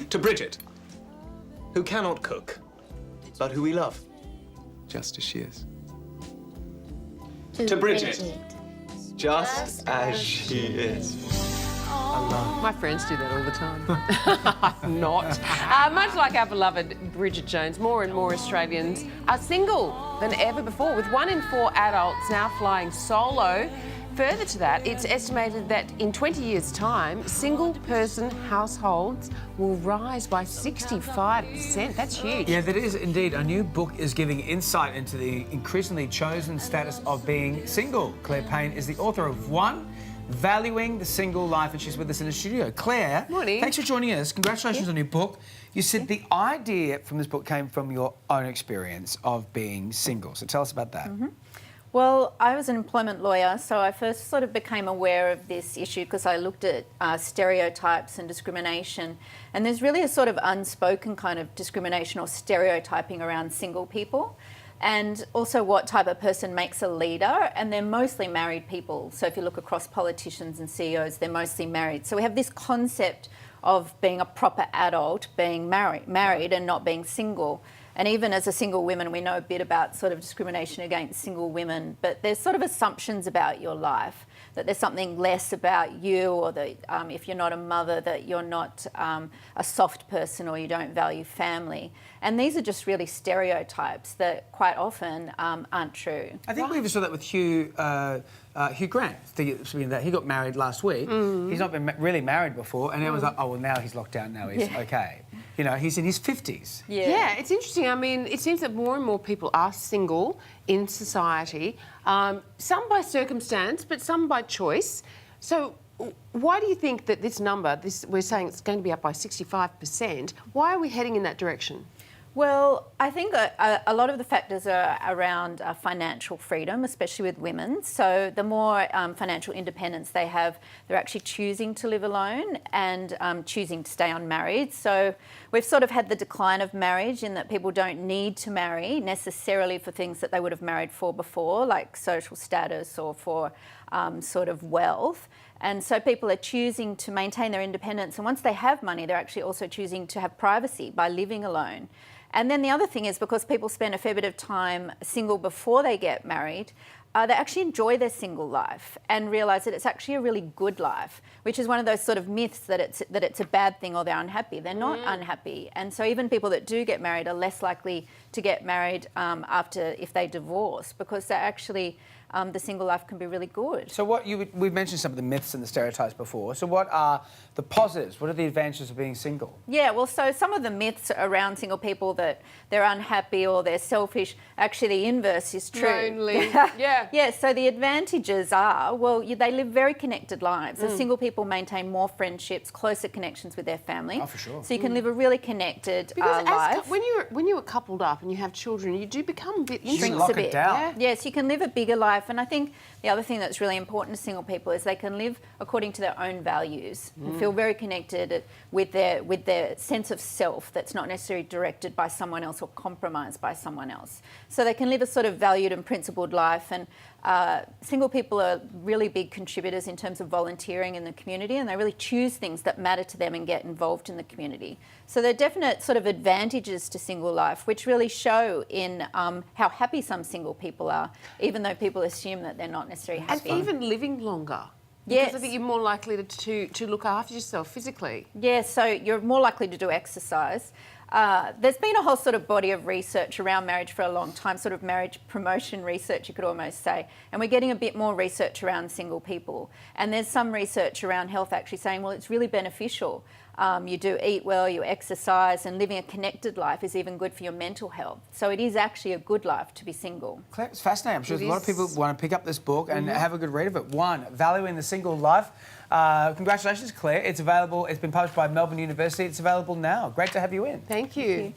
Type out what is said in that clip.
To Bridget, who cannot cook, but who we love, just as she is. To Bridget, just as she is. My friends do that all the time. I'm not. Much like our beloved Bridget Jones, more and more Australians are single than ever before, with 1 in 4 adults now flying solo. Further to that, it's estimated that in 20 years' time, single-person households will rise by 65%. That's huge. Yeah, that is indeed. A new book is giving insight into the increasingly chosen status of being single. Clare Payne is the author of One, Valuing the Single Life, and she's with us in the studio. Claire, morning. Thanks for joining us. Congratulations on your book. You said the idea from this book came from your own experience of being single. So tell us about that. Well, I was an employment lawyer, so I first sort of became aware of this issue because I looked at stereotypes and discrimination. And there's really a sort of unspoken kind of discrimination or stereotyping around single people. And also what type of person makes a leader, and they're mostly married people. So if you look across politicians and CEOs, they're mostly married. So we have this concept of being a proper adult, being married and not being single. And even as a single woman, we know a bit about sort of discrimination against single women, but there's sort of assumptions about your life, that there's something less about you, or that if you're not a mother, that you're not a soft person or you don't value family. And these are just really stereotypes that quite often aren't true. I think we even saw that with Hugh Grant. That he got married last week. He's not been really married before, and it was like, oh, well, now he's locked down, now he's okay. You know, he's in his 50s. Yeah, it's interesting. I mean, it seems that more and more people are single in society, some by circumstance, but some by choice. So why do you think that this number, we're saying it's going to be up by 65%, why are we heading in that direction? Well, I think a lot of the factors are around financial freedom, especially with women. So the more financial independence they have, they're actually choosing to live alone and choosing to stay unmarried. So we've sort of had the decline of marriage in that people don't need to marry necessarily for things that they would have married for before, like social status or for sort of wealth. And so people are choosing to maintain their independence. And once they have money, they're actually also choosing to have privacy by living alone. And then the other thing is, because people spend a fair bit of time single before they get married, they actually enjoy their single life and realise that it's actually a really good life, which is one of those sort of myths that it's a bad thing or they're unhappy. They're not unhappy. And so even people that do get married are less likely to get married if they divorce, because they're actually the single life can be really good. So we've mentioned some of the myths and the stereotypes before. So what are the positives? What are the advantages of being single? Yeah, well, so some of the myths around single people, that they're unhappy or they're selfish, actually the inverse is true. Lonely, yeah. Yeah, so the advantages are, well, they live very connected lives. And single people maintain more friendships, closer connections with their family. Oh, for sure. So you can live a really connected life. When you're coupled up and you have children, you do become a bit Shrinks lock a it bit. down. Yes, you can live a bigger life. And I think the other thing that's really important to single people is they can live according to their own values and feel very connected with their sense of self that's not necessarily directed by someone else or compromised by someone else. So they can live a sort of valued and principled life. And single people are really big contributors in terms of volunteering in the community, and they really choose things that matter to them and get involved in the community. So there are definite sort of advantages to single life, which really show in how happy some single people are, even though people assume that they're not necessarily happy. And even living longer. Yes. Because I think you're more likely to look after yourself physically. Yeah, so you're more likely to do exercise. There's been a whole sort of body of research around marriage for a long time, sort of marriage promotion research, you could almost say. And we're getting a bit more research around single people. And there's some research around health actually saying, well, it's really beneficial. You do eat well, you exercise, and living a connected life is even good for your mental health. So it is actually a good life to be single. Claire, it's fascinating. I'm sure a lot of people want to pick up this book and have a good read of it. One, Valuing the Single Life. Congratulations, Claire. It's available. It's been published by Melbourne University. It's available now. Great to have you in. Thank you.